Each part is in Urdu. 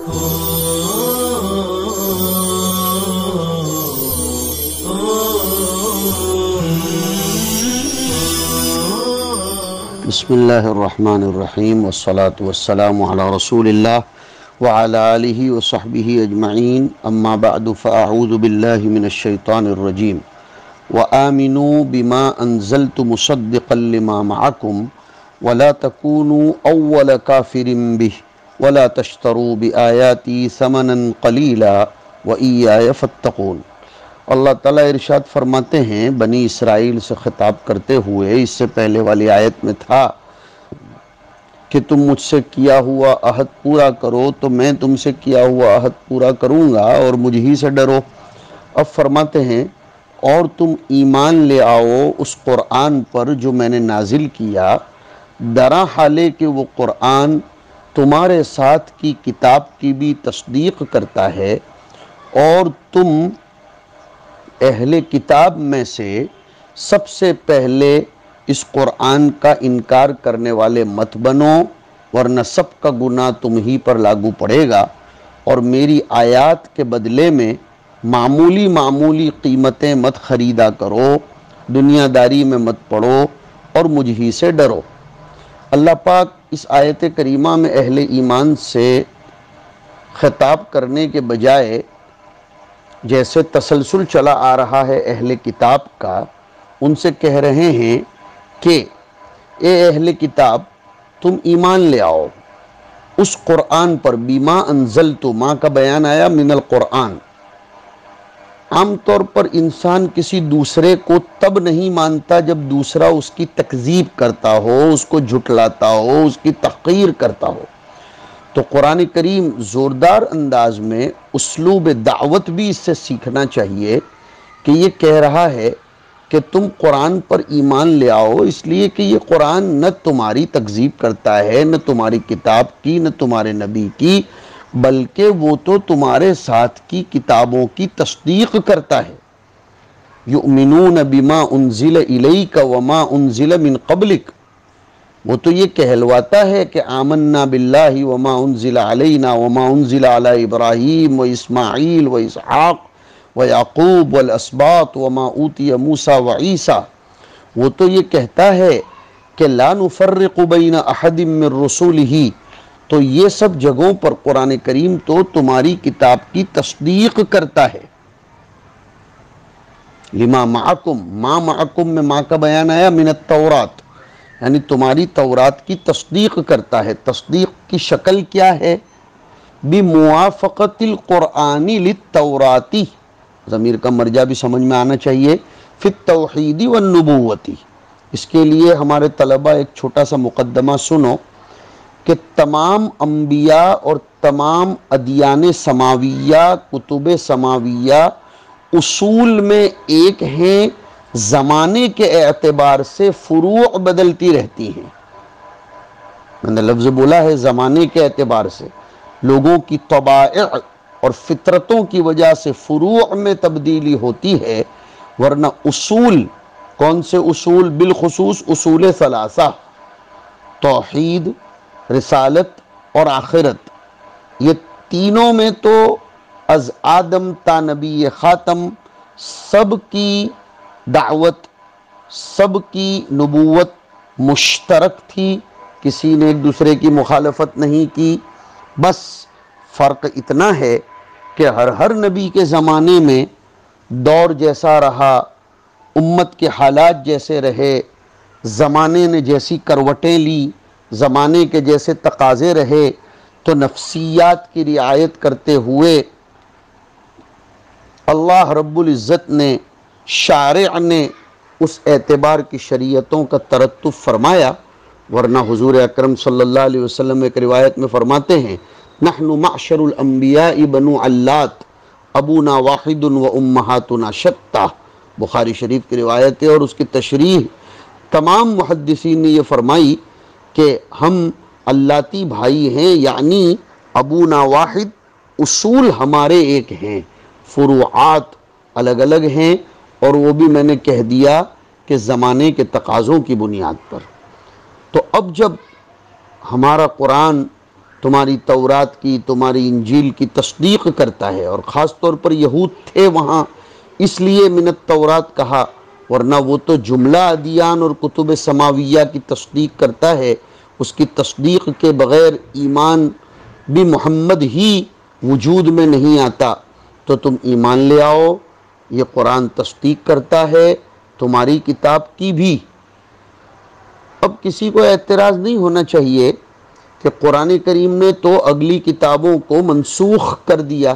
بسم اللہ الرحمن الرحیم والصلاة والسلام علی رسول اللہ وعلی آلہ وصحبہ اجمعین اما بعد فاعوذ باللہ من الشیطان الرجیم وآمنوا بما انزلت مصدقا لما معکم ولا تکونوا اول کافر بہ ولا تشتروا بآیاتی ثمنا قلیلا وإیای فاتقون۔ اللہ تعالیٰ ارشاد فرماتے ہیں بنی اسرائیل سے خطاب کرتے ہوئے، اس سے پہلے والی آیت میں تھا کہ تم مجھ سے کیا ہوا عہد پورا کرو تو میں تم سے کیا ہوا عہد پورا کروں گا اور مجھ ہی سے ڈرو۔ اب فرماتے ہیں اور تم ایمان لے آؤ اس قرآن پر جو میں نے نازل کیا، درا حالے کہ وہ قرآن تمہارے ساتھ کی کتاب کی بھی تصدیق کرتا ہے، اور تم اہل کتاب میں سے سب سے پہلے اس قرآن کا انکار کرنے والے مت بنو، ورنہ سب کا گناہ تم ہی پر لاگو پڑے گا، اور میری آیات کے بدلے میں معمولی قیمتیں مت خریدا کرو، دنیا داری میں مت پڑو اور مجھ ہی سے ڈرو۔ اللہ پاک اس آیت کریمہ میں اہل ایمان سے خطاب کرنے کے بجائے جیسے تسلسل چلا آ رہا ہے اہل کتاب کا، ان سے کہہ رہے ہیں کہ اے اہل کتاب تم ایمان لے آؤ اس قرآن پر، بما انزلت، ماں کا بیان آیا من القرآن۔ عام طور پر انسان کسی دوسرے کو تب نہیں مانتا جب دوسرا اس کی تکذیب کرتا ہو، اس کو جھٹلاتا ہو، اس کی تحقیر کرتا ہو۔ تو قرآن کریم زوردار انداز میں اسلوب دعوت بھی اس سے سیکھنا چاہیے کہ یہ کہہ رہا ہے کہ تم قرآن پر ایمان لے آؤ، اس لیے کہ یہ قرآن نہ تمہاری تکذیب کرتا ہے، نہ تمہاری کتاب کی، نہ تمہارے نبی کی، بلکہ وہ تو تمہارے ساتھ کی کتابوں کی تصدیق کرتا ہے۔ یؤمنون بما انزل الیک وما انزل من قبلک، وہ تو یہ کہلواتا ہے کہ آمنا باللہ وما انزل علینا وما انزل علی ابراہیم و اسماعیل و اسحاق و یعقوب والاسباط وما اوتی موسیٰ و عیسیٰ، وہ تو یہ کہتا ہے کہ لا نفرق بین احد من رسولہ۔ تو یہ سب جگہوں پر قرآن کریم تو تمہاری کتاب کی تصدیق کرتا ہے۔ لما معکم، ما معکم میں ما کا بیان آیا من التورات، یعنی تمہاری تورات کی تصدیق کرتا ہے۔ تصدیق کی شکل کیا ہے؟ بموافقت القرآن للتورات، ضمیر کا مرجع بھی سمجھ میں آنا چاہیے، فی التوحید والنبوت۔ اس کے لیے ہمارے طلبہ ایک چھوٹا سا مقدمہ سنو کہ تمام انبیاء اور تمام ادیان سماویہ، کتب سماویہ اصول میں ایک ہیں، زمانے کے اعتبار سے فروع بدلتی رہتی ہیں۔ میں نے لفظ بولا ہے زمانے کے اعتبار سے، لوگوں کی طبائع اور فطرتوں کی وجہ سے فروع میں تبدیلی ہوتی ہے، ورنہ اصول، کون سے اصول؟ بالخصوص اصول ثلاثہ، توحید، رسالت اور آخرت، یہ تینوں میں تو از آدم تا نبی خاتم سب کی دعوت، سب کی نبوت مشترک تھی، کسی نے ایک دوسرے کی مخالفت نہیں کی۔ بس فرق اتنا ہے کہ ہر نبی کے زمانے میں دور جیسا رہا، امت کے حالات جیسے رہے، زمانے نے جیسی کروٹیں لی، زمانے کے جیسے تقاضے رہے، تو نفسیات کی رعایت کرتے ہوئے اللہ رب العزت نے، شارع نے اس اعتبار کی شریعتوں کا ترتب فرمایا، ورنہ حضور اکرم صلی اللہ علیہ وسلم ایک روایت میں فرماتے ہیں نحن معشر الانبیاء بنو علات ابونا واحد و امہاتنا شتیٰ، بخاری شریف کی روایت ہے، اور اس کی تشریح تمام محدثین نے یہ فرمائی کہ ہم اللاتی بھائی ہیں، یعنی ابونا واحد، اصول ہمارے ایک ہیں، فروعات الگ الگ ہیں، اور وہ بھی میں نے کہہ دیا کہ زمانے کے تقاضوں کی بنیاد پر۔ تو اب جب ہمارا قرآن تمہاری تورات کی، تمہاری انجیل کی تصدیق کرتا ہے، اور خاص طور پر یہود تھے وہاں اس لیے من التورات کہا، ورنہ وہ تو جملہ ادیان اور کتب سماویہ کی تصدیق کرتا ہے، اس کی تصدیق کے بغیر ایمان بھی محمد ہی وجود میں نہیں آتا۔ تو تم ایمان لے آؤ، یہ قرآن تصدیق کرتا ہے تمہاری کتاب کی بھی۔ اب کسی کو اعتراض نہیں ہونا چاہیے کہ قرآن کریم نے تو اگلی کتابوں کو منسوخ کر دیا،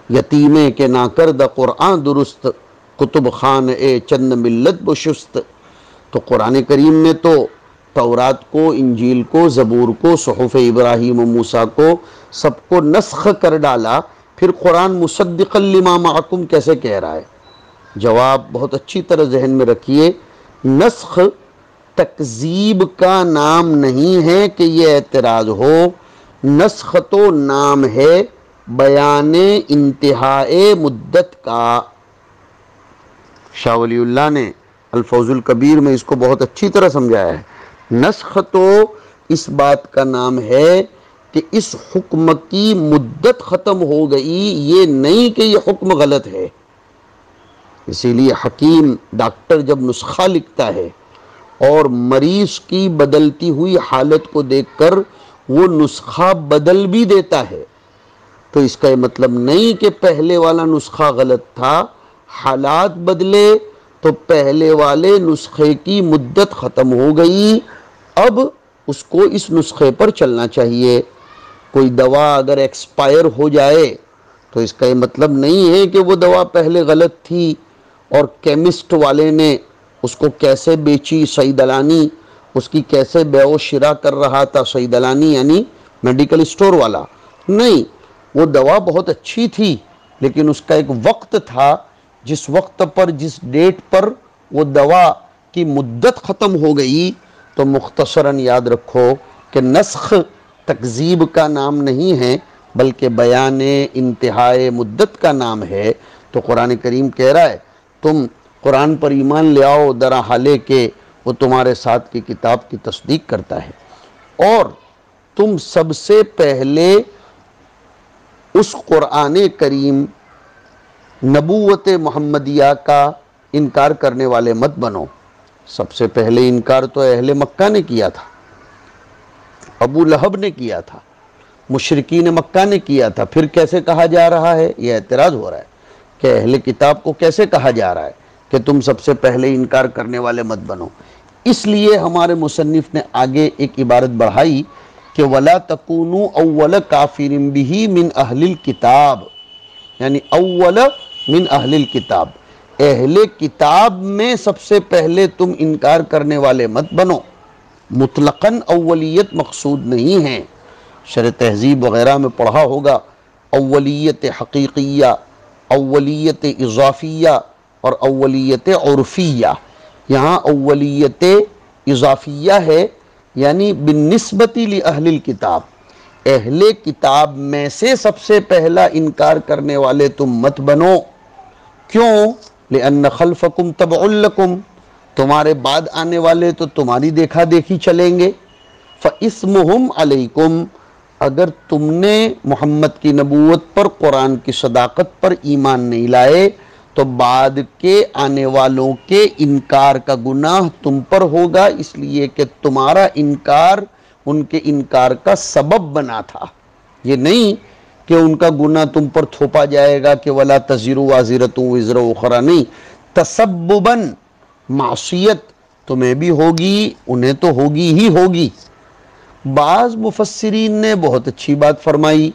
یتیمے کے نہ کرد قرآن درست، کتب خان اے چند ملت بشست۔ تو قرآن کریم نے تو تورات کو، انجیل کو، زبور کو، صحف ابراہیم و موسیٰ کو سب کو نسخ کر ڈالا، پھر قرآن مصدقا لما معکم کیسے کہہ رہا ہے؟ جواب بہت اچھی طرح ذہن میں رکھیے، نسخ تکذیب کا نام نہیں ہے کہ یہ اعتراض ہو، نسخ تو نام ہے بیان انتہائے مدت کا۔ شاہ ولی اللہ نے الفوز الکبیر میں اس کو بہت اچھی طرح سمجھایا ہے۔ نسخ تو اس بات کا نام ہے کہ اس حکم کی مدت ختم ہو گئی، یہ نہیں کہ یہ حکم غلط ہے۔ اسی لیے حکیم ڈاکٹر جب نسخہ لکھتا ہے اور مریض کی بدلتی ہوئی حالت کو دیکھ کر وہ نسخہ بدل بھی دیتا ہے، تو اس کا یہ مطلب نہیں کہ پہلے والا نسخہ غلط تھا، حالات بدلے تو پہلے والے نسخے کی مدت ختم ہو گئی، اب اس کو اس نسخے پر چلنا چاہیے۔ کوئی دوا اگر ایکسپائر ہو جائے تو اس کا یہ مطلب نہیں ہے کہ وہ دوا پہلے غلط تھی اور کیمسٹ والے نے اس کو کیسے بیچی، صیدلانی اس کی کیسے بیع و شراء کر رہا تھا، صیدلانی یعنی میڈیکل اسٹور والا، نہیں، وہ دوا بہت اچھی تھی لیکن اس کا ایک وقت تھا، جس وقت پر، جس ڈیٹ پر وہ دوا کی مدت ختم ہو گئی۔ تو مختصراً یاد رکھو کہ نسخ تکذیب کا نام نہیں ہے بلکہ بیان انتہائے مدت کا نام ہے۔ تو قرآن کریم کہہ رہا ہے تم قرآن پر ایمان لے آؤ درا حالے کہ وہ تمہارے ساتھ کی کتاب کی تصدیق کرتا ہے، اور تم سب سے پہلے اس قرآن کریم نبوت محمدیہ کا انکار کرنے والے مت بنو۔ سب سے پہلے انکار تو اہل مکہ نے کیا تھا، ابو لہب نے کیا تھا، مشرکین مکہ نے کیا تھا، پھر کیسے کہا جا رہا ہے؟ یہ اعتراض ہو رہا ہے کہ اہل کتاب کو کیسے کہا جا رہا ہے کہ تم سب سے پہلے انکار کرنے والے مت بنو۔ اس لیے ہمارے مصنف نے آگے ایک عبارت بڑھائی کہ وَلَا تَكُونُوا أَوَّلَ كَافِرٍ بِهِ مِنْ أَهْلِ الْكِتَابِ، یعنی اول من اہل الکتاب، اہل کتاب میں سب سے پہلے تم انکار کرنے والے مت بنو۔ مطلقاً اولیت مقصود نہیں ہے، شرح تہذیب وغیرہ میں پڑھا ہوگا، اولیت حقیقیہ، اولیت اضافیہ اور اولیت عرفیہ۔ یہاں اولیت اضافیہ ہے یعنی بالنسبت لأہل الکتاب، اہل کتاب میں سے سب سے پہلا انکار کرنے والے تم مت بنو۔ کیوں؟ لأن خلفکم تبع لکم، تمہارے بعد آنے والے تو تمہاری دیکھا دیکھی چلیں گے۔ فاسمہم علیکم، اگر تم نے محمد کی نبوت پر، قرآن کی صداقت پر ایمان نہیں لائے تو بعد کے آنے والوں کے انکار کا گناہ تم پر ہوگا، اس لیے کہ تمہارا انکار ان کے انکار کا سبب بنا تھا۔ یہ نہیں کہ ان کا گناہ تم پر تھوپا جائے گا کہ وَلَا تَزِرُ وَازِرَةٌ وِزْرَ أُخْرَىٰ، نہیں، تسبباً معصیت تمہیں بھی ہوگی، انہیں تو ہوگی ہی ہوگی۔ بعض مفسرین نے بہت اچھی بات فرمائی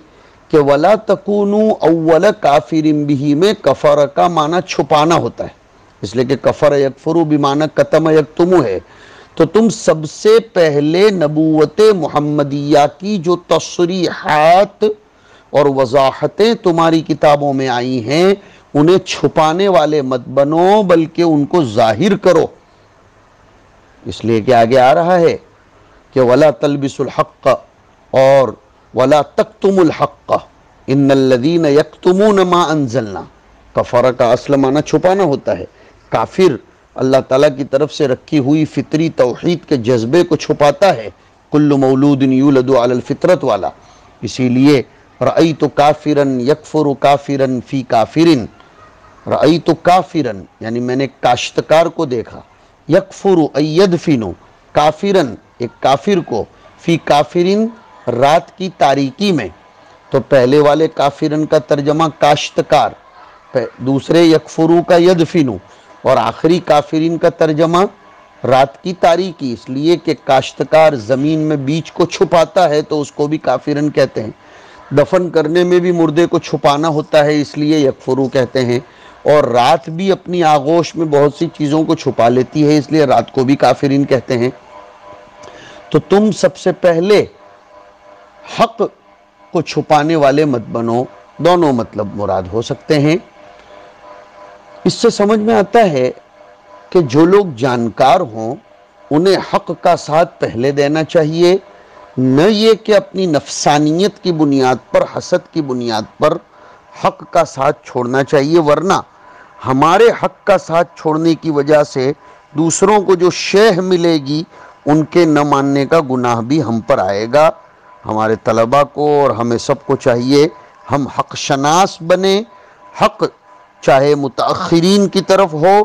کہ وَلَا تَكُونُوا أَوَّلَ كَافِرٍ بِهِ میں کفر کا معنی چھپانا ہوتا ہے، اس لیے کہ کفر یکفر بمعنی کتم یکتم ہے، تو تم سب سے پہلے نبوت محمدیہ کی جو تصریحات اور وضاحتیں تمہاری کتابوں میں آئی ہیں انہیں چھپانے والے مت بنو بلکہ ان کو ظاہر کرو۔ اس لیے کہ آگے آ رہا ہے کہ وَلَا تَلْبِسُوا الْحَقَّ اور وَلَا تَكْتُمُوا الْحَقَّ إِنَّ الَّذِينَ يَكْتُمُونَ مَا أَنزَلْنَا، کفر کا اصل معنی چھپانا ہوتا ہے، کافر اللہ تعالیٰ کی طرف سے رکھی ہوئی فطری توحید کے جذبے کو چھپاتا ہے، کل مولود یولد علی الفطرت والا، اسی لیے رأیت کافرا یکفر کافرا فی کافر، رأیت کافرا یعنی میں نے کاشتکار کو دیکھا، یکفر ایدفن کافرا ایک کافر کو، فی کافرن رات کی تاریکی میں، تو پہلے والے کافرن کا ترجمہ کاشتکار، دوسرے یکفرو کا یدفنو، اور آخری کافرین کا ترجمہ رات کی تاریکی، اس لیے کہ کاشتکار زمین میں بیج کو چھپاتا ہے تو اس کو بھی کافرن کہتے ہیں، دفن کرنے میں بھی مردے کو چھپانا ہوتا ہے اس لیے یکفرو کہتے ہیں، اور رات بھی اپنی آغوش میں بہت سی چیزوں کو چھپا لیتی ہے اس لیے رات کو بھی کافرین کہتے ہیں۔ تو تم سب سے پہلے حق کو چھپانے والے مت بنو، دونوں مطلب مراد ہو سکتے ہیں۔ اس سے سمجھ میں آتا ہے کہ جو لوگ جانکار ہوں انہیں حق کا ساتھ پہلے دینا چاہیے، نہ یہ کہ اپنی نفسانیت کی بنیاد پر، حسد کی بنیاد پر حق کا ساتھ چھوڑنا چاہیے، ورنہ ہمارے حق کا ساتھ چھوڑنے کی وجہ سے دوسروں کو جو شیح ملے گی ان کے نہ ماننے کا گناہ بھی ہم پر آئے گا۔ ہمارے طلباء کو اور ہمیں سب کو چاہیے ہم حق شناس بنیں، حق چاہے متاخرین کی طرف ہو،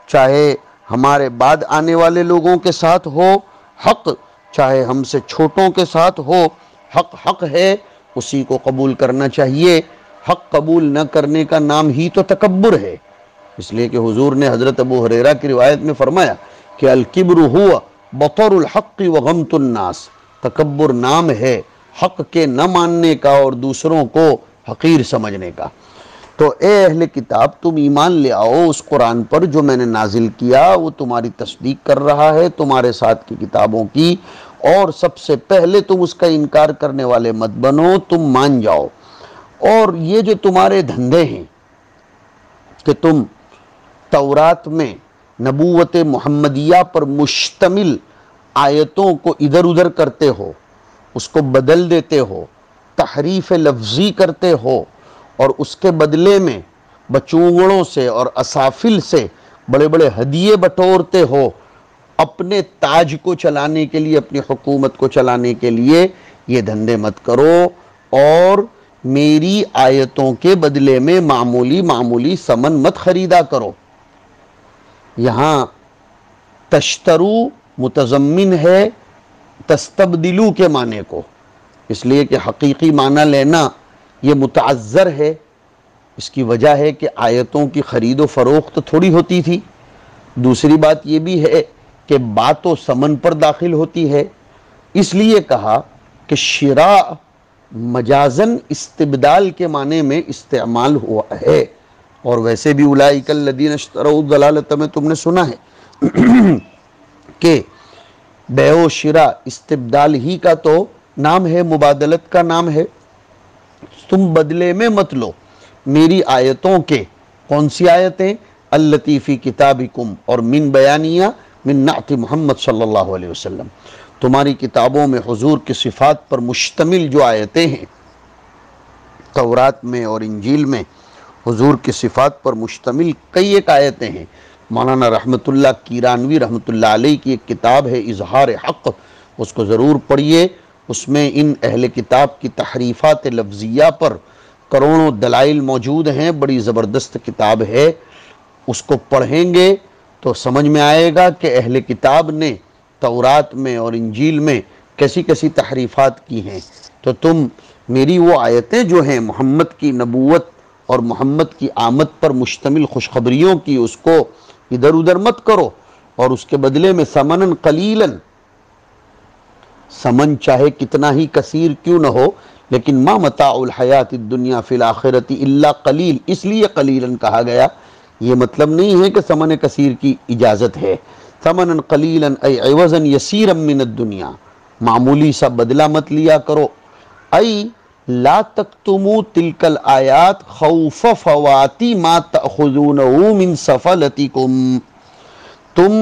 چاہے ہمارے بعد آنے والے لوگوں کے ساتھ ہو، حق چاہے ہم سے چھوٹوں کے ساتھ ہو، حق حق ہے، اسی کو قبول کرنا چاہیے۔ حق قبول نہ کرنے کا نام ہی تو تکبر ہے، اس لیے کہ حضور نے حضرت ابو ہریرہ کی روایت میں فرمایا کہ الکبر ہوا بطر الحق وغمت الناس، تکبر نام ہے حق کے نہ ماننے کا اور دوسروں کو حقیر سمجھنے کا۔ تو اے اہل کتاب تم ایمان لے آؤ اس قرآن پر جو میں نے نازل کیا، وہ تمہاری تصدیق کر رہا ہے تمہارے ساتھ کی کتابوں کی، اور سب سے پہلے تم اس کا انکار کرنے والے مت بنو، تم مان جاؤ۔ اور یہ جو تمہارے دھندے ہیں کہ تم تورات میں نبوت محمدیہ پر مشتمل آیتوں کو ادھر ادھر کرتے ہو، اس کو بدل دیتے ہو، تحریف لفظی کرتے ہو، اور اس کے بدلے میں بچونگڑوں سے اور اسافل سے بڑے بڑے ہدیے بٹورتے ہو، اپنے تاج کو چلانے کے لیے، اپنی حکومت کو چلانے کے لیے، یہ دھندے مت کرو، اور میری آیتوں کے بدلے میں معمولی سمن مت خریدا کرو۔ یہاں تشترو متضمن ہے تستبدلو کے معنی کو، اس لیے کہ حقیقی معنی لینا یہ متعذر ہے۔ اس کی وجہ ہے کہ آیتوں کی خرید و فروخت تھوڑی ہوتی تھی، دوسری بات یہ بھی ہے کہ بات و سمن پر داخل ہوتی ہے، اس لیے کہا کہ شراء مجازن استبدال کے معنی میں استعمال ہوا ہے۔ اور ویسے بھی اولئک الذین اشتروا الضلالۃ میں تم نے سنا ہے کہ بیع و شراء استبدال ہی کا تو نام ہے، مبادلت کا نام ہے۔ تم بدلے میں مت لو میری آیتوں کے، کون سی آیتیں؟ التی فی کتابکم، اور من بیانیہ من نعت محمد صلی اللہ علیہ وسلم، تمہاری کتابوں میں حضور کی صفات پر مشتمل جو آیتیں ہیں، تورات میں اور انجیل میں حضور کی صفات پر مشتمل کئی ایک آیتیں ہیں۔ مولانا رحمت اللہ کیرانوی رحمت اللہ علیہ کی ایک کتاب ہے اظہار حق، اس کو ضرور پڑھیے، اس میں ان اہل کتاب کی تحریفات لفظیہ پر کروڑوں دلائل موجود ہیں، بڑی زبردست کتاب ہے، اس کو پڑھیں گے تو سمجھ میں آئے گا کہ اہل کتاب نے تورات میں اور انجیل میں کیسی کیسی تحریفات کی ہیں۔ تو تم میری وہ آیتیں جو ہیں محمد کی نبوت اور محمد کی آمد پر مشتمل خوشخبریوں کی، اس کو ادھر ادھر مت کرو، اور اس کے بدلے میں ثمناً قلیلاً، سمن چاہے کتنا ہی کثیر کیوں نہ ہو، لیکن ما متاع الحیات الدنیا فی الآخرۃ الا قلیل، اس لیے قلیلاً کہا گیا، یہ مطلب نہیں ہے کہ ثمن کثیر کی اجازت ہے۔ ثمناً قلیلاً ای عوضاً یسیراً من الدنیا، معمولی سا بدلہ مت لیا کرو۔ ای لا تکتموا تلک الآیات خوف فوات ما تأخذونہ من سفلتکم، تم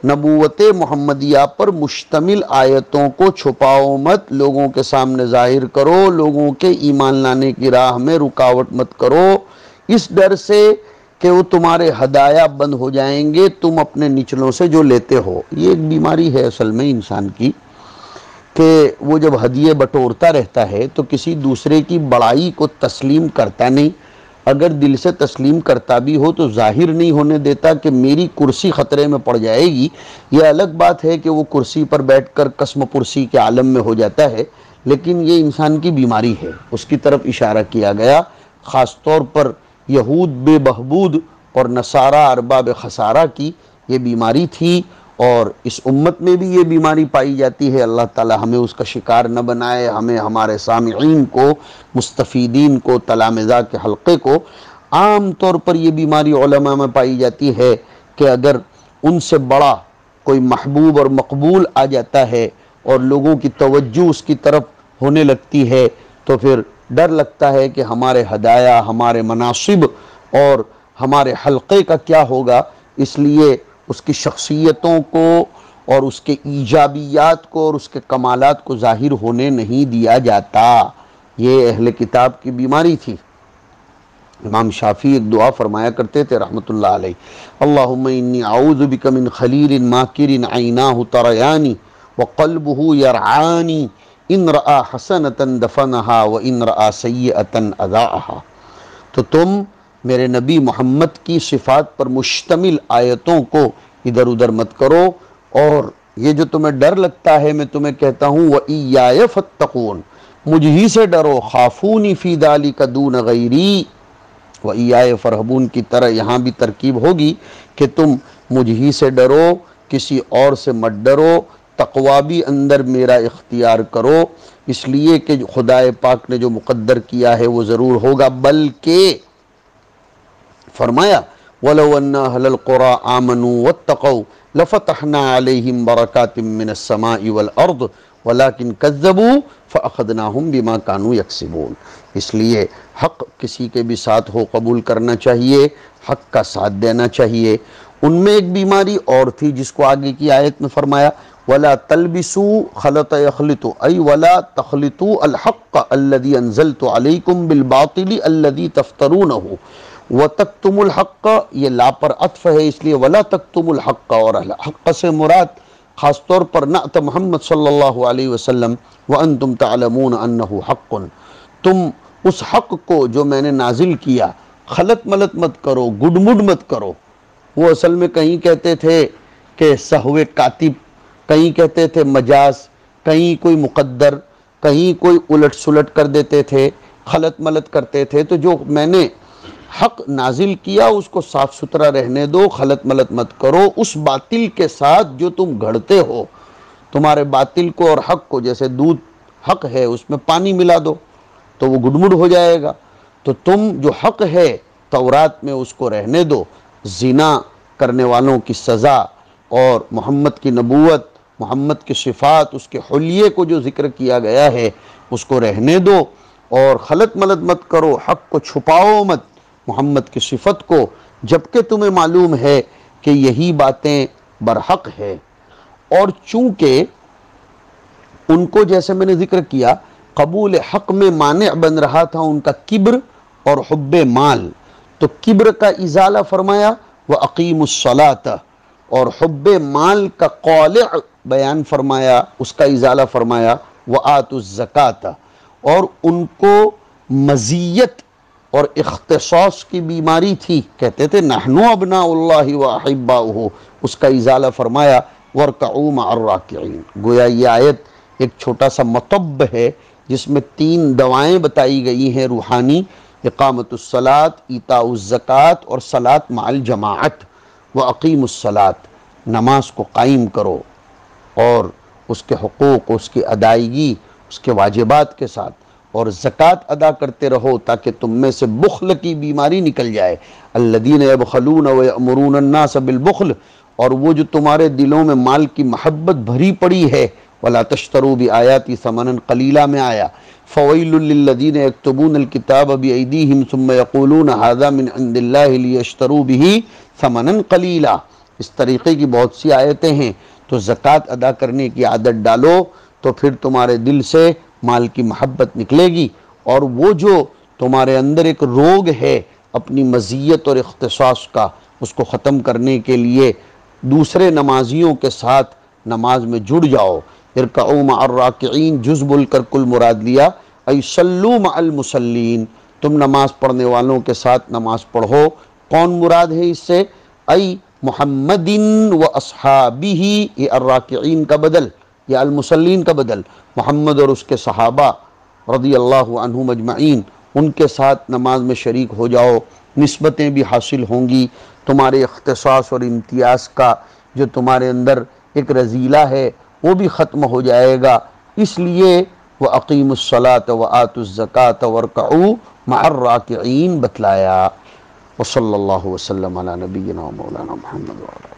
نبوت محمدیہ پر مشتمل آیتوں کو چھپاؤ مت، لوگوں کے سامنے ظاہر کرو، لوگوں کے ایمان لانے کی راہ میں رکاوٹ مت کرو، اس ڈر سے کہ وہ تمہارے ہدایا بند ہو جائیں گے تم اپنے نچلوں سے جو لیتے ہو۔ یہ ایک بیماری ہے اصل میں انسان کی، کہ وہ جب ہدیے بٹورتا رہتا ہے تو کسی دوسرے کی بڑائی کو تسلیم کرتا نہیں، اگر دل سے تسلیم کرتا بھی ہو تو ظاہر نہیں ہونے دیتا کہ میری کرسی خطرے میں پڑ جائے گی۔ یہ الگ بات ہے کہ وہ کرسی پر بیٹھ کر قسم پرسی کے عالم میں ہو جاتا ہے، لیکن یہ انسان کی بیماری ہے، اس کی طرف اشارہ کیا گیا۔ خاص طور پر یہود بے بہبود اور نصارہ ارباب خسارہ کی یہ بیماری تھی، اور اس امت میں بھی یہ بیماری پائی جاتی ہے۔ اللہ تعالی ہمیں اس کا شکار نہ بنائے، ہمیں ہمارے سامعین کو، مستفیدین کو، تلامذہ کے حلقے کو۔ عام طور پر یہ بیماری علماء میں پائی جاتی ہے کہ اگر ان سے بڑا کوئی محبوب اور مقبول آ جاتا ہے اور لوگوں کی توجہ اس کی طرف ہونے لگتی ہے تو پھر ڈر لگتا ہے کہ ہمارے ہدایہ، ہمارے مناصب اور ہمارے حلقے کا کیا ہوگا، اس لیے اس کی شخصیتوں کو اور اس کے ایجابیات کو اور اس کے کمالات کو ظاہر ہونے نہیں دیا جاتا۔ یہ اہل کتاب کی بیماری تھی۔ امام شافعی ایک دعا فرمایا کرتے تھے رحمت اللہ علیہ، اللہم انی اعوذ بک من خلیل ماکر عیناہ تریانی وقلبہ یرعانی ان رآ حسنۃ دفنہا وان رآ سیئۃ اذاعہا۔ تو تم میرے نبی محمد کی صفات پر مشتمل آیتوں کو ادھر ادھر مت کرو، اور یہ جو تمہیں ڈر لگتا ہے میں تمہیں کہتا ہوں وَإِيَّايَ فَاتَّقُونَ، مجھ ہی سے ڈرو، خافونی فی ذَلِکَ دون غیری، وَإِيَّايَ فَارْهَبُونَ کی طرح یہاں بھی ترکیب ہوگی کہ تم مجھ ہی سے ڈرو، کسی اور سے مت ڈرو، تقوی بھی اندر میرا اختیار کرو، اس لیے کہ خدا پاک نے جو مقدر کیا ہے وہ ضرور ہوگا۔ بلکہ فرمایا وَلَوْ أَنَّ أَهْلَ الْقُرَىٰ آمَنُوا وَاتَّقَوْا لَفَتَحْنَا عَلَيْهِمْ بَرَكَاتٍ مِّنَ السَّمَاءِ وَالْأَرْضِ وَلَكِنْ كَذَّبُوا فَأَخَذْنَاهُمْ بِمَا كَانُوا يَكْسِبُونَ۔ اس لیے حق کسی کے بھی ساتھ ہو قبول کرنا چاہیے، حق کا ساتھ دینا چاہیے۔ ان میں ایک بیماری اور تھی جس کو آگے کی آیت میں فرمایا وَلَا تَلْبِسُوا خَلَطَ يَخْلِطُ أي وَلَا تَخْلِطُوا الْحَقَّ الَّذِي أَنزَلْتُ عَلَيْكُمْ بِالْبَاطِلِ الَّذِي تَفْتَرُونَهُ وَتَكْتُمُ الْحَقَّ، یہ لا پر عطف ہے اس لیے وَلَا تَكْتُمُ الْحَقَّ، اور حق سے مراد خاص طور پر نعت محمد صلی اللہ علیہ وسلم وَأَنْتُمْ تَعْلَمُونَ أَنَّهُ حَقٌّ، تم اس حق کو جو میں نے نازل کیا خلط ملط مت کرو، گڈ مڈ مت کرو۔ وہ اصل میں کہیں کہتے تھے کہ سہو کاتب، کہیں کہتے تھے مجاز، کہیں کوئی مقدر، کہیں کوئی الٹ سلٹ کر دیتے تھے، خلط ملط کرتے تھے۔ تو جو میں نے حق نازل کیا اس کو صاف ستھرا رہنے دو، خلط ملط مت کرو۔ اس باطل کے ساتھ جو تم گھڑتے ہو، تمہارے باطل کو اور حق کو، جیسے دودھ حق ہے اس میں پانی ملا دو تو وہ گڈمڈ ہو جائے گا، تو تم جو حق ہے تورات میں اس کو رہنے دو۔ زنا کرنے والوں کی سزا اور محمد کی نبوت، محمد کی صفات، اس کے حلیے کو جو ذکر کیا گیا ہے اس کو رہنے دو، اور خلط ملط مت کرو، حق کو چھپاؤ مت، محمد کی صفت کو، جبکہ تمہیں معلوم ہے کہ یہی باتیں برحق ہے۔ اور چونکہ ان کو جیسے میں نے ذکر کیا قبول حق میں مانع بن رہا تھا ان کا کبر اور حب مال، تو کبر کا ازالہ فرمایا وَأَقِيمُوا الصَّلَاةَ، اور حب مال کا قالع بیان فرمایا، اس کا ازالہ فرمایا وَآتُوا الزَّكَاةَ۔ اور ان کو مزیت اور اختصاص کی بیماری تھی، کہتے تھے نحن ابناء اللہ واحباؤہ، اس کا ازالہ فرمایا وَارْكَعُوا مَعَ الرَّاكِعِينَ۔ گویا یہ آیت ایک چھوٹا سا مطب ہے جس میں 3 دوائیں بتائی گئی ہیں روحانی، اقامت الصلاۃ، ایتاء الزکوٰۃ اور صلاۃ مع الجماعت۔ وَأَقِیمُوا الصلاۃ، نماز کو قائم کرو اور اس کے حقوق، اس کی ادائیگی، اس کے واجبات کے ساتھ، اور زکوٰۃ ادا کرتے رہو تاکہ تم میں سے بخل کی بیماری نکل جائے۔ الذین یبخلون ویأمرون الناس بالبخل، اور وہ جو تمہارے دلوں میں مال کی محبت بھری پڑی ہے، وَلَا تَشْتَرُوا بِآيَاتِي ثَمَنًا قَلِيلًا میں آیا فَوَيْلٌ لِّلَّذِينَ يَكْتُبُونَ الْكِتَابَ بِأَيْدِيهِمْ ثُمَّ يَقُولُونَ هَذَا مِنْ عِنْدِ اللَّهِ لِيَشْتَرُوا بِهِ ثَمَنًا قَلِيلًا۔ اس طریقے کی بہت سی آیتیں ہیں۔ تو زکوٰۃ ادا کرنے کی عادت ڈالو تو پھر تمہارے دل سے مال کی محبت نکلے گی، اور وہ جو تمہارے اندر ایک روگ ہے اپنی مزیت اور اختصاص کا، اس کو ختم کرنے کے لیے دوسرے نمازیوں کے ساتھ نماز میں جڑ جاؤ۔ ارکعوا مع الراکعین، جز بول کر کل مراد لیا، ای صلوا مع المصلین، تم نماز پڑھنے والوں کے ساتھ نماز پڑھو۔ کون مراد ہے اس سے؟ ای محمد و اصحابہ، یہ الراکعین کا بدل یا المصلین کا بدل، محمد اور اس کے صحابہ رضی اللہ عنہم اجمعین، ان کے ساتھ نماز میں شریک ہو جاؤ، نسبتیں بھی حاصل ہوں گی، تمہارے اختصاص اور امتیاز کا جو تمہارے اندر ایک رذیلہ ہے وہ بھی ختم ہو جائے گا۔ اس لیے وَأَقِيمُوا الصَّلَاةَ وَآتُوا الزَّكَاةَ وَارْكَعُوا مع الراکعین بتلایا۔ وصلی اللہ وسلم علی نبینا مولانا محمد وعلی